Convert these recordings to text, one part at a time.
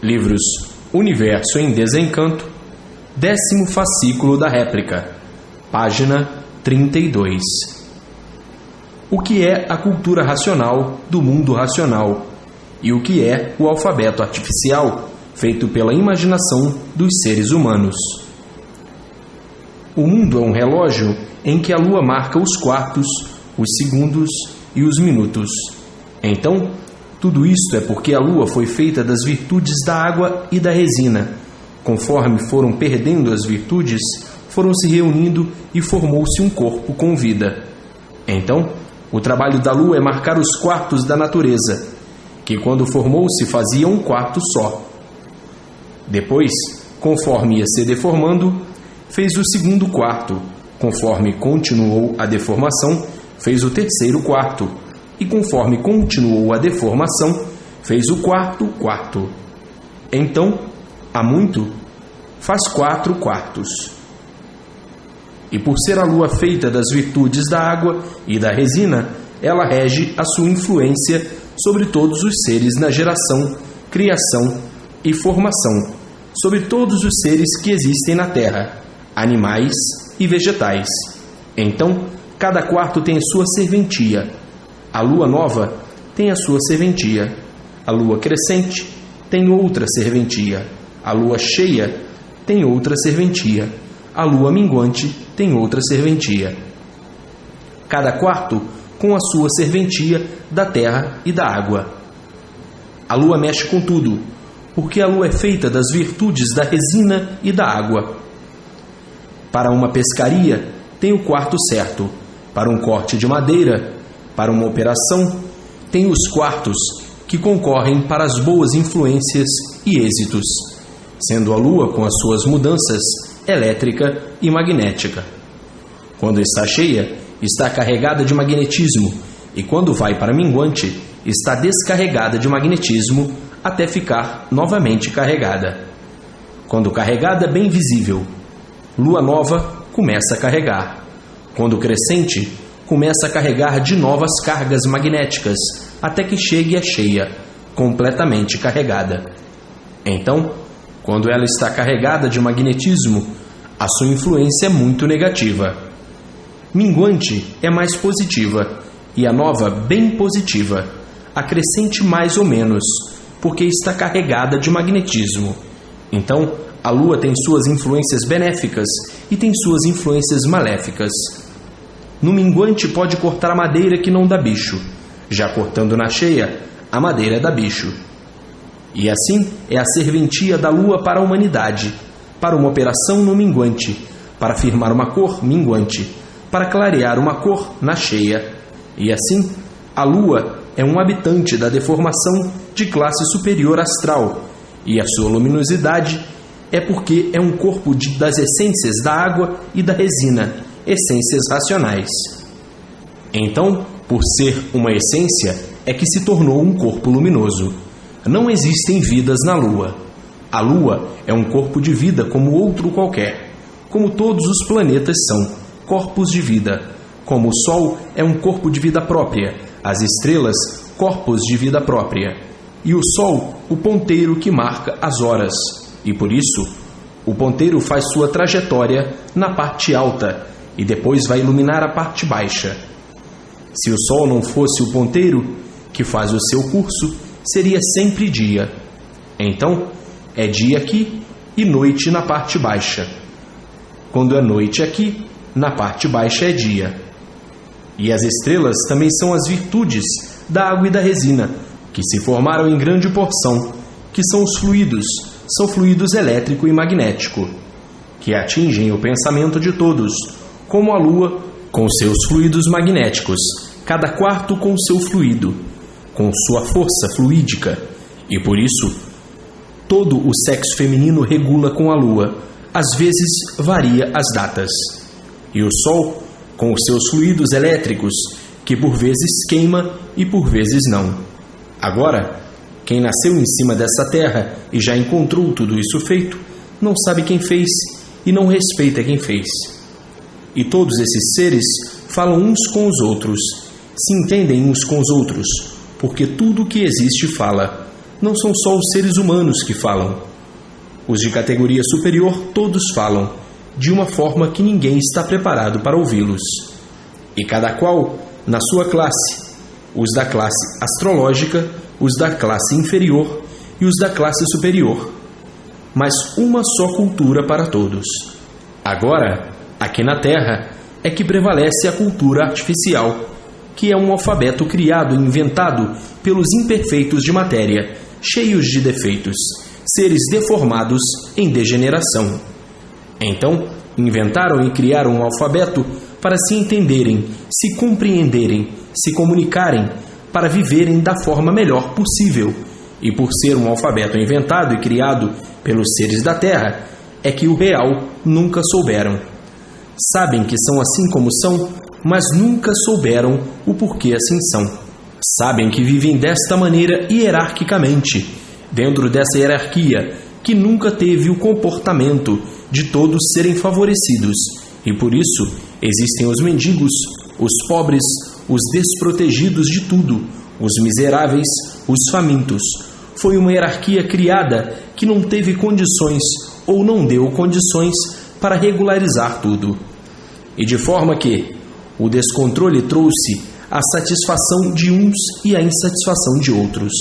Livros Universo em Desencanto, 10º fascículo da réplica, página 32. O que é a cultura racional do mundo racional e o que é o alfabeto artificial feito pela imaginação dos seres humanos? O mundo é um relógio em que a lua marca os quartos, os segundos e os minutos. Então, tudo isto é porque a lua foi feita das virtudes da água e da resina. Conforme foram perdendo as virtudes, foram se reunindo e formou-se um corpo com vida. Então, o trabalho da lua é marcar os quartos da natureza, que quando formou-se fazia um quarto só. Depois, conforme ia se deformando, fez o segundo quarto. Conforme continuou a deformação, fez o terceiro quarto. E conforme continuou a deformação, fez o quarto quarto. Então, há muito, faz 4 quartos. E por ser a lua feita das virtudes da água e da resina, ela rege a sua influência sobre todos os seres na geração, criação e formação, sobre todos os seres que existem na Terra, animais e vegetais. Então, cada quarto tem a sua serventia. A lua nova tem a sua serventia. A lua crescente tem outra serventia. A lua cheia tem outra serventia. A lua minguante tem outra serventia. Cada quarto com a sua serventia da terra e da água. A lua mexe com tudo, porque a lua é feita das virtudes da resina e da água. Para uma pescaria, tem o quarto certo. Para um corte de madeira, para uma operação, tem os quartos que concorrem para as boas influências e êxitos, sendo a lua com as suas mudanças elétrica e magnética. Quando está cheia, está carregada de magnetismo, e quando vai para minguante, está descarregada de magnetismo até ficar novamente carregada. Quando carregada, bem visível. Lua nova começa a carregar. Quando crescente, começa a carregar de novas cargas magnéticas até que chegue a cheia, completamente carregada. Então, quando ela está carregada de magnetismo, a sua influência é muito negativa. Minguante é mais positiva e a nova bem positiva. A crescente mais ou menos, porque está carregada de magnetismo. Então, a lua tem suas influências benéficas e tem suas influências maléficas. No minguante pode cortar a madeira que não dá bicho. Já cortando na cheia, a madeira dá bicho. E assim é a serventia da lua para a humanidade, para uma operação no minguante, para firmar uma cor minguante, para clarear uma cor na cheia. E assim, a lua é um habitante da deformação de classe superior astral, e a sua luminosidade é porque é um corpo das essências da água e da resina, essências racionais. Então, por ser uma essência, é que se tornou um corpo luminoso. Não existem vidas na Lua. A Lua é um corpo de vida como outro qualquer. Como todos os planetas são corpos de vida. Como o Sol é um corpo de vida própria. As estrelas, corpos de vida própria. E o Sol, o ponteiro que marca as horas. E por isso, o ponteiro faz sua trajetória na parte alta e depois vai iluminar a parte baixa. Se o Sol não fosse o ponteiro que faz o seu curso, seria sempre dia. Então, é dia aqui e noite na parte baixa. Quando é noite aqui, na parte baixa é dia. E as estrelas também são as virtudes da água e da resina, que se formaram em grande porção, que são os fluidos, são fluidos elétrico e magnético, que atingem o pensamento de todos, como a lua com seus fluidos magnéticos, cada quarto com seu fluido, com sua força fluídica, e por isso todo o sexo feminino regula com a lua, às vezes varia as datas, e o sol com os seus fluidos elétricos, que por vezes queima e por vezes não. Agora, quem nasceu em cima dessa terra e já encontrou tudo isso feito, não sabe quem fez e não respeita quem fez. E todos esses seres falam uns com os outros, se entendem uns com os outros, porque tudo o que existe fala. não são só os seres humanos que falam. Os de categoria superior todos falam, de uma forma que ninguém está preparado para ouvi-los. E cada qual na sua classe, os da classe astrológica, os da classe inferior e os da classe superior. Mas uma só cultura para todos. Agora, aqui na Terra, é que prevalece a cultura artificial, que é um alfabeto criado e inventado pelos imperfeitos de matéria, cheios de defeitos, seres deformados em degeneração. Então, inventaram e criaram um alfabeto para se entenderem, se compreenderem, se comunicarem, para viverem da forma melhor possível. E por ser um alfabeto inventado e criado pelos seres da Terra, é que o real nunca souberam. Sabem que são assim como são, mas nunca souberam o porquê assim são. Sabem que vivem desta maneira hierarquicamente, dentro dessa hierarquia que nunca teve o comportamento de todos serem favorecidos, e por isso existem os mendigos, os pobres, os desprotegidos de tudo, os miseráveis, os famintos. Foi uma hierarquia criada que não teve condições ou não deu condições para regularizar tudo. E de forma que o descontrole trouxe a satisfação de uns e a insatisfação de outros.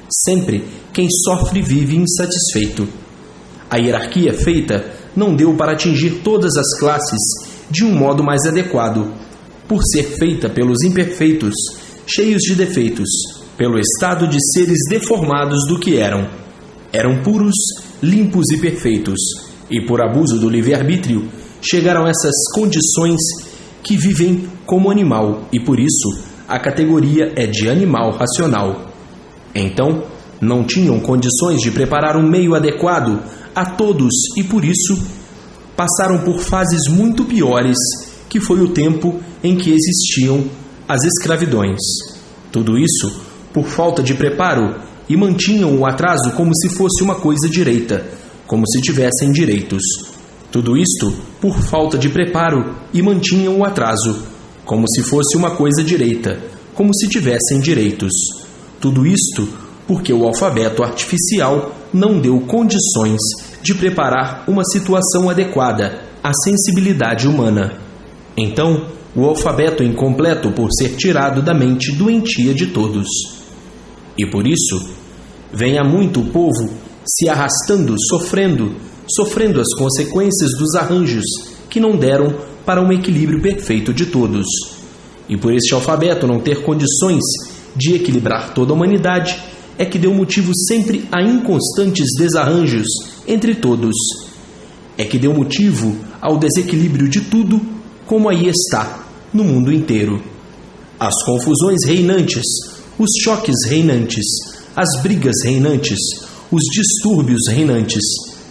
Sempre quem sofre vive insatisfeito. A hierarquia feita não deu para atingir todas as classes de um modo mais adequado, por ser feita pelos imperfeitos, cheios de defeitos, pelo estado de seres deformados do que eram. Eram puros, limpos e perfeitos, e por abuso do livre-arbítrio, chegaram a essas condições que vivem como animal, e por isso a categoria é de animal racional. Então, não tinham condições de preparar um meio adequado a todos e por isso passaram por fases muito piores, que foi o tempo em que existiam as escravidões. Tudo isso por falta de preparo e mantinham o atraso como se fosse uma coisa direita, como se tivessem direitos. Tudo isto por falta de preparo e mantinham o atraso, como se fosse uma coisa direita, como se tivessem direitos. Tudo isto porque o alfabeto artificial não deu condições de preparar uma situação adequada à sensibilidade humana. Então, o alfabeto é incompleto por ser tirado da mente doentia de todos. E por isso, vem há muito o povo se arrastando, sofrendo as consequências dos arranjos que não deram para um equilíbrio perfeito de todos. E por este alfabeto não ter condições de equilibrar toda a humanidade, é que deu motivo sempre a inconstantes desarranjos entre todos. É que deu motivo ao desequilíbrio de tudo, como aí está, no mundo inteiro. As confusões reinantes, os choques reinantes, as brigas reinantes, os distúrbios reinantes.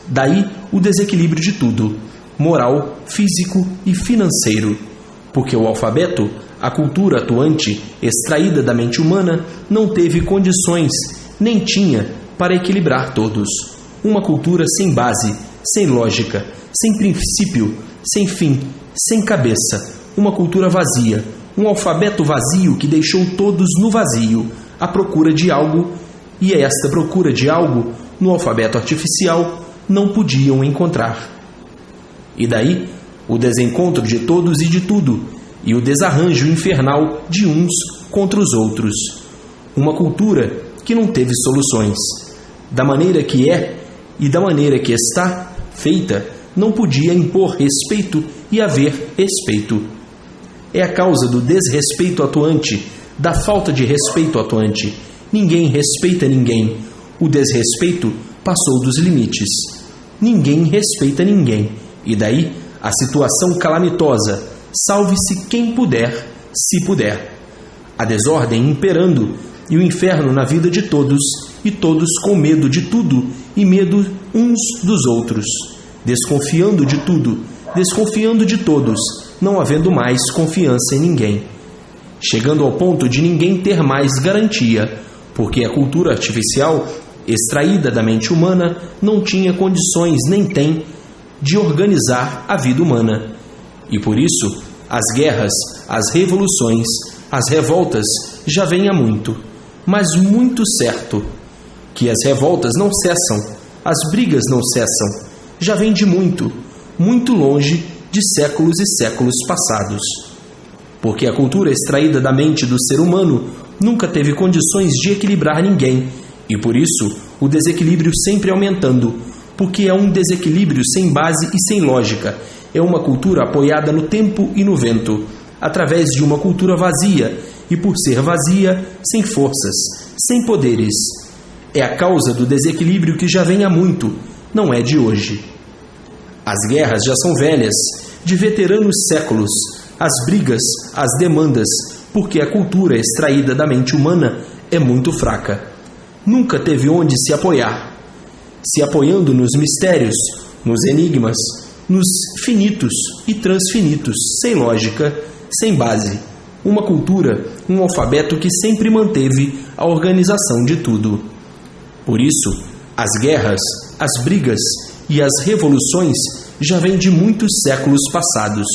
Daí o desequilíbrio de tudo, moral, físico e financeiro. Porque o alfabeto, a cultura atuante, extraída da mente humana, não teve condições, nem tinha, para equilibrar todos. Uma cultura sem base, sem lógica, sem princípio, sem fim, sem cabeça. Uma cultura vazia, um alfabeto vazio que deixou todos no vazio, à procura de algo, e esta procura de algo, no alfabeto artificial, não podiam encontrar. E daí, o desencontro de todos e de tudo, e o desarranjo infernal de uns contra os outros. Uma cultura que não teve soluções. Da maneira que é e da maneira que está feita, não podia impor respeito e haver respeito. É a causa do desrespeito atuante, da falta de respeito atuante. Ninguém respeita ninguém. O desrespeito passou dos limites. Ninguém respeita ninguém. E daí a situação calamitosa. Salve-se quem puder, se puder. A desordem imperando e o inferno na vida de todos, e todos com medo de tudo e medo uns dos outros, desconfiando de tudo, desconfiando de todos, não havendo mais confiança em ninguém, chegando ao ponto de ninguém ter mais garantia, porque a cultura artificial, extraída da mente humana, não tinha condições nem tem de organizar a vida humana. E por isso, as guerras, as revoluções, as revoltas já vêm há muito, mas muito certo. que as revoltas não cessam, as brigas não cessam, já vem de muito, muito longe de séculos e séculos passados. Porque a cultura extraída da mente do ser humano nunca teve condições de equilibrar ninguém, e por isso o desequilíbrio sempre aumentando, porque é um desequilíbrio sem base e sem lógica, é uma cultura apoiada no tempo e no vento, através de uma cultura vazia, e por ser vazia, sem forças, sem poderes. É a causa do desequilíbrio que já vem há muito, não é de hoje. As guerras já são velhas, de veteranos séculos, as brigas, as demandas, porque a cultura extraída da mente humana é muito fraca. Nunca teve onde se apoiar. Se apoiando nos mistérios, nos enigmas, nos finitos e transfinitos, sem lógica, sem base. Uma cultura, um alfabeto que sempre manteve a organização de tudo. Por isso, as guerras, as brigas e as revoluções já vêm de muitos séculos passados.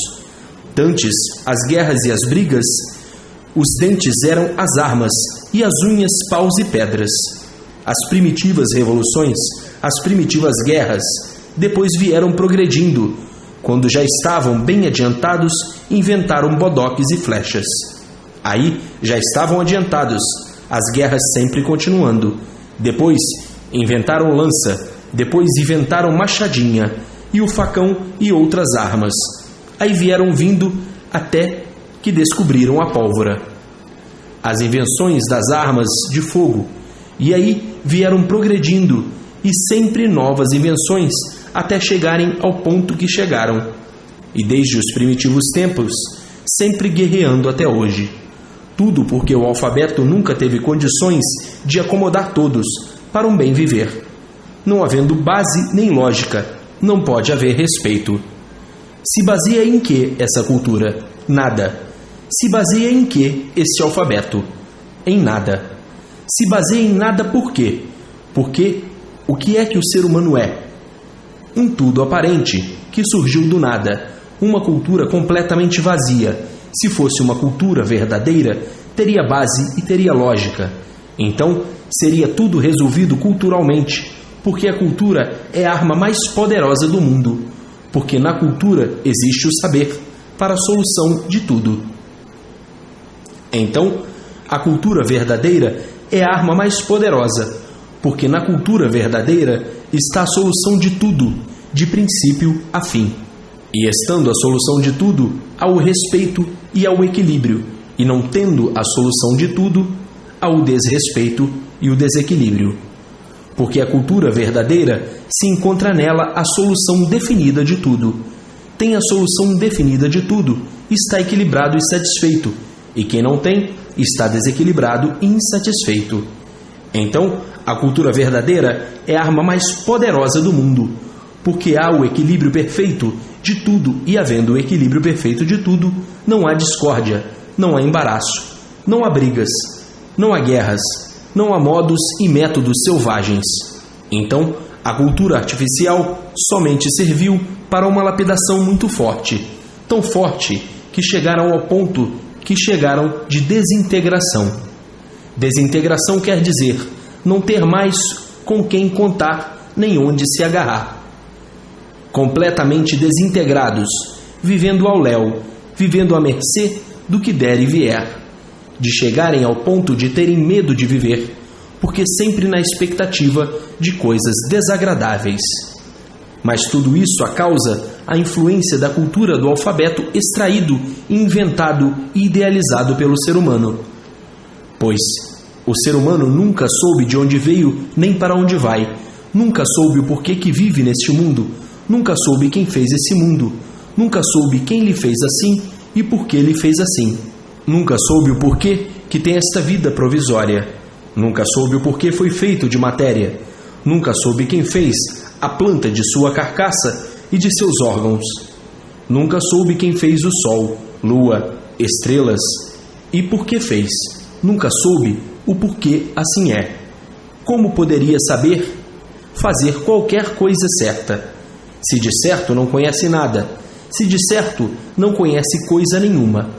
Dantes, as guerras e as brigas, os dentes eram as armas e as unhas paus e pedras. As primitivas revoluções, as primitivas guerras, depois vieram progredindo. Quando já estavam bem adiantados, inventaram bodoques e flechas. Aí já estavam adiantados, as guerras sempre continuando. Depois inventaram lança, depois inventaram machadinha, e o facão e outras armas. Aí vieram vindo até que descobriram a pólvora. As invenções das armas de fogo, e aí vieram progredindo, e sempre novas invenções, até chegarem ao ponto que chegaram. E desde os primitivos tempos, sempre guerreando até hoje. Tudo porque o alfabeto nunca teve condições de acomodar todos para um bem viver. Não havendo base nem lógica, não pode haver respeito. Se baseia em que essa cultura? Nada. Se baseia em que este alfabeto? Em nada. Se baseia em nada por quê? Porque o que é que o ser humano é? Um tudo aparente, que surgiu do nada, uma cultura completamente vazia. Se fosse uma cultura verdadeira, teria base e teria lógica. Então, seria tudo resolvido culturalmente, porque a cultura é a arma mais poderosa do mundo, porque na cultura existe o saber para a solução de tudo. Então, a cultura verdadeira é a arma mais poderosa, porque na cultura verdadeira está a solução de tudo, de princípio a fim. E estando a solução de tudo, há o respeito e há o equilíbrio, e não tendo a solução de tudo, há o desrespeito e o desequilíbrio. Porque a cultura verdadeira se encontra nela a solução definida de tudo. Tem a solução definida de tudo, está equilibrado e satisfeito, e quem não tem, está desequilibrado e insatisfeito. Então, a cultura verdadeira é a arma mais poderosa do mundo, porque há o equilíbrio perfeito de tudo, e havendo o equilíbrio perfeito de tudo, não há discórdia, não há embaraço, não há brigas, não há guerras, não há modos e métodos selvagens. Então, a cultura artificial somente serviu para uma lapidação muito forte, tão forte que chegaram ao ponto que chegaram de desintegração. Desintegração quer dizer não ter mais com quem contar nem onde se agarrar. Completamente desintegrados, vivendo ao léu, vivendo à mercê do que der e vier, de chegarem ao ponto de terem medo de viver, porque sempre na expectativa de coisas desagradáveis. Mas tudo isso a causa a influência da cultura do alfabeto extraído, inventado e idealizado pelo ser humano. Pois o ser humano nunca soube de onde veio nem para onde vai, nunca soube o porquê que vive neste mundo, nunca soube quem fez esse mundo, nunca soube quem lhe fez assim e por que lhe fez assim. Nunca soube o porquê que tem esta vida provisória. Nunca soube o porquê foi feito de matéria. Nunca soube quem fez a planta de sua carcaça e de seus órgãos. Nunca soube quem fez o sol, lua, estrelas e por que fez. Nunca soube o porquê assim é. Como poderia saber? Fazer qualquer coisa certa. Se de certo não conhece nada, se de certo não conhece coisa nenhuma.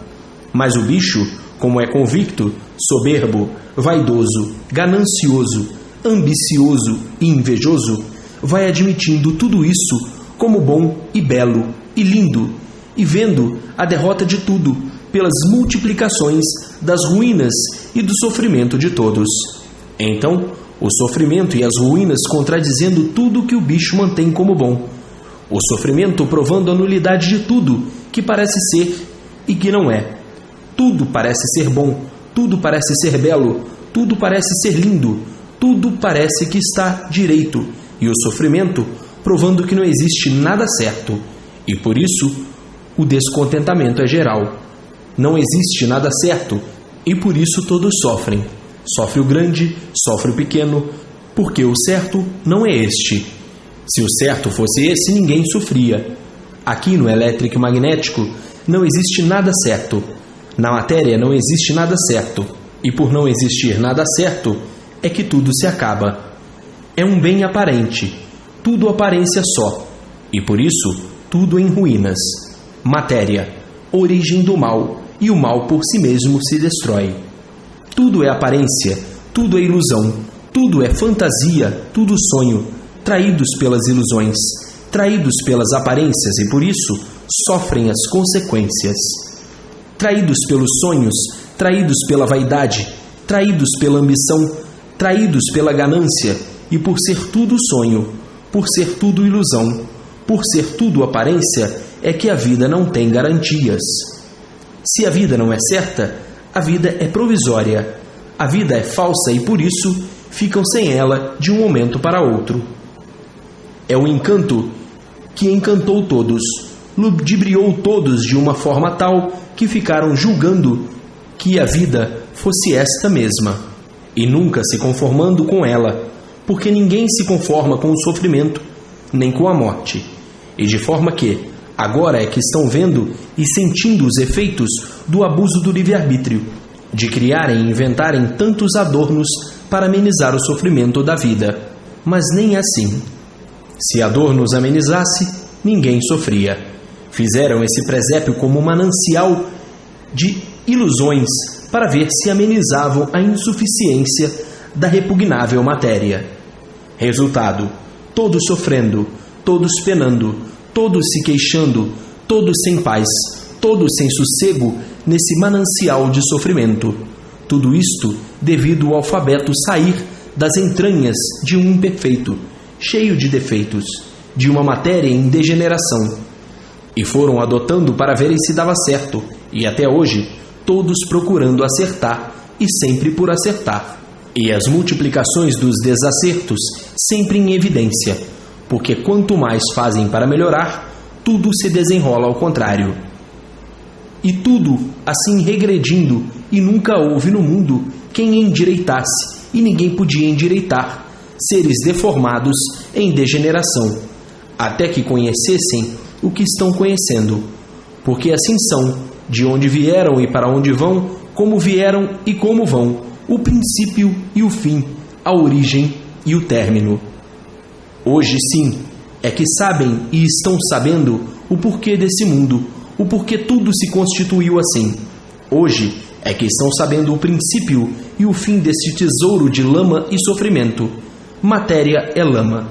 Mas o bicho, como é convicto, soberbo, vaidoso, ganancioso, ambicioso e invejoso, vai admitindo tudo isso como bom e belo e lindo, e vendo a derrota de tudo pelas multiplicações das ruínas e do sofrimento de todos. Então, o sofrimento e as ruínas contradizendo tudo que o bicho mantém como bom. O sofrimento provando a nulidade de tudo que parece ser e que não é. Tudo parece ser bom, tudo parece ser belo, tudo parece ser lindo, tudo parece que está direito, e o sofrimento provando que não existe nada certo, e por isso o descontentamento é geral. Não existe nada certo, e por isso todos sofrem. Sofre o grande, sofre o pequeno, porque o certo não é este. Se o certo fosse esse, ninguém sofria. Aqui no elétrico e magnético não existe nada certo. Na matéria não existe nada certo. E por não existir nada certo, é que tudo se acaba. É um bem aparente, tudo aparência só, e por isso tudo em ruínas. Matéria, origem do mal, e o mal por si mesmo se destrói. Tudo é aparência, tudo é ilusão, tudo é fantasia, tudo sonho, traídos pelas ilusões, traídos pelas aparências e por isso sofrem as consequências. Traídos pelos sonhos, traídos pela vaidade, traídos pela ambição, traídos pela ganância, e por ser tudo sonho, por ser tudo ilusão, por ser tudo aparência, é que a vida não tem garantias. Se a vida não é certa, a vida é provisória. A vida é falsa e por isso ficam sem ela de um momento para outro. É o encanto que encantou todos, ludibriou todos de uma forma tal que ficaram julgando que a vida fosse esta mesma, e nunca se conformando com ela, porque ninguém se conforma com o sofrimento, nem com a morte, e de forma que, agora é que estão vendo e sentindo os efeitos do abuso do livre-arbítrio, de criarem e inventarem tantos adornos para amenizar o sofrimento da vida, mas nem assim. Se a dor nos amenizasse, ninguém sofria. Fizeram esse presépio como um manancial de ilusões para ver se amenizavam a insuficiência da repugnável matéria. Resultado: todos sofrendo, todos penando, todos se queixando, todos sem paz, todos sem sossego nesse manancial de sofrimento. Tudo isto devido ao alfabeto sair das entranhas de um imperfeito, cheio de defeitos, de uma matéria em degeneração. E foram adotando para verem se dava certo, e até hoje, todos procurando acertar, e sempre por acertar. E as multiplicações dos desacertos sempre em evidência, porque quanto mais fazem para melhorar, tudo se desenrola ao contrário. E tudo assim regredindo, e nunca houve no mundo quem endireitasse, e ninguém podia endireitar, seres deformados em degeneração, até que conhecessem o que estão conhecendo, porque assim são, de onde vieram e para onde vão, como vieram e como vão, o princípio e o fim, a origem e o término. Hoje sim, é que sabem e estão sabendo o porquê desse mundo, o porquê tudo se constituiu assim. Hoje é que estão sabendo o princípio e o fim deste tesouro de lama e sofrimento. Matéria é lama.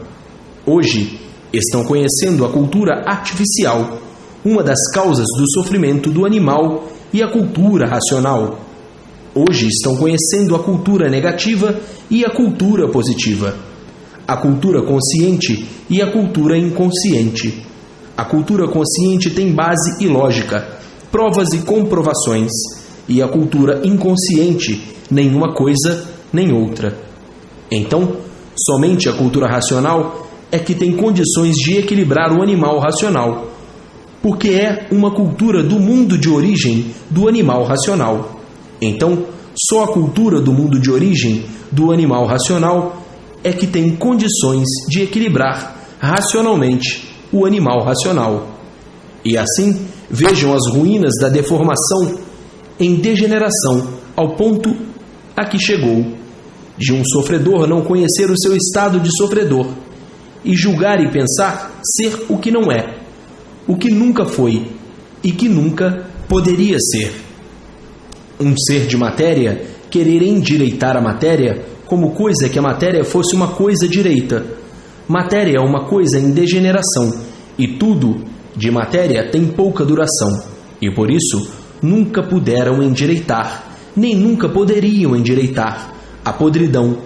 Hoje estão conhecendo a cultura artificial, uma das causas do sofrimento do animal, e a cultura racional. Hoje estão conhecendo a cultura negativa e a cultura positiva, a cultura consciente e a cultura inconsciente. A cultura consciente tem base e lógica, provas e comprovações, e a cultura inconsciente, nenhuma coisa nem outra. Então, somente a cultura racional é que tem condições de equilibrar o animal racional, porque é uma cultura do mundo de origem do animal racional. Então, só a cultura do mundo de origem do animal racional é que tem condições de equilibrar racionalmente o animal racional. E assim, vejam as ruínas da deformação em degeneração ao ponto a que chegou, de um sofredor não conhecer o seu estado de sofredor, e julgar e pensar ser o que não é, o que nunca foi e que nunca poderia ser. Um ser de matéria querer endireitar a matéria como coisa que a matéria fosse uma coisa direita. Matéria é uma coisa em degeneração, e tudo de matéria tem pouca duração, e por isso nunca puderam endireitar, nem nunca poderiam endireitar a podridão.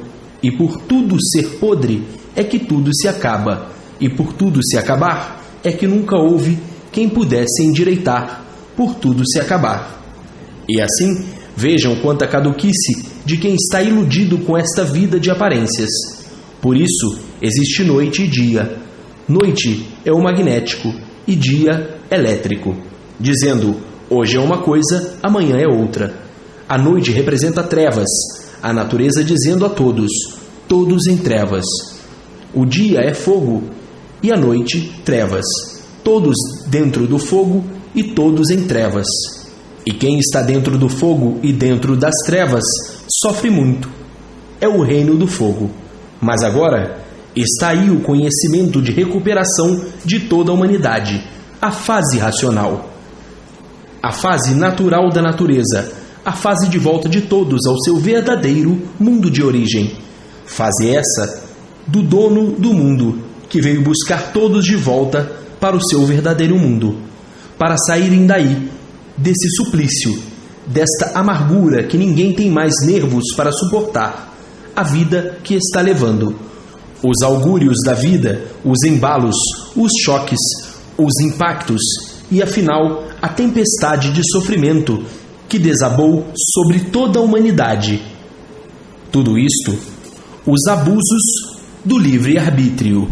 E por tudo ser podre é que tudo se acaba, e por tudo se acabar é que nunca houve quem pudesse endireitar por tudo se acabar. E assim, vejam quanta caduquice de quem está iludido com esta vida de aparências. Por isso, existe noite e dia. Noite é o magnético e dia elétrico, dizendo, hoje é uma coisa, amanhã é outra. A noite representa trevas, a natureza dizendo a todos, todos em trevas. O dia é fogo e a noite trevas, todos dentro do fogo e todos em trevas. E quem está dentro do fogo e dentro das trevas sofre muito. É o reino do fogo. Mas agora está aí o conhecimento de recuperação de toda a humanidade, a fase racional, a fase natural da natureza, a fase de volta de todos ao seu verdadeiro mundo de origem. Fase essa do dono do mundo, que veio buscar todos de volta para o seu verdadeiro mundo, para saírem daí, desse suplício, desta amargura que ninguém tem mais nervos para suportar, a vida que está levando. Os augúrios da vida, os embalos, os choques, os impactos e, afinal, a tempestade de sofrimento que desabou sobre toda a humanidade. Tudo isto, os abusos do livre-arbítrio.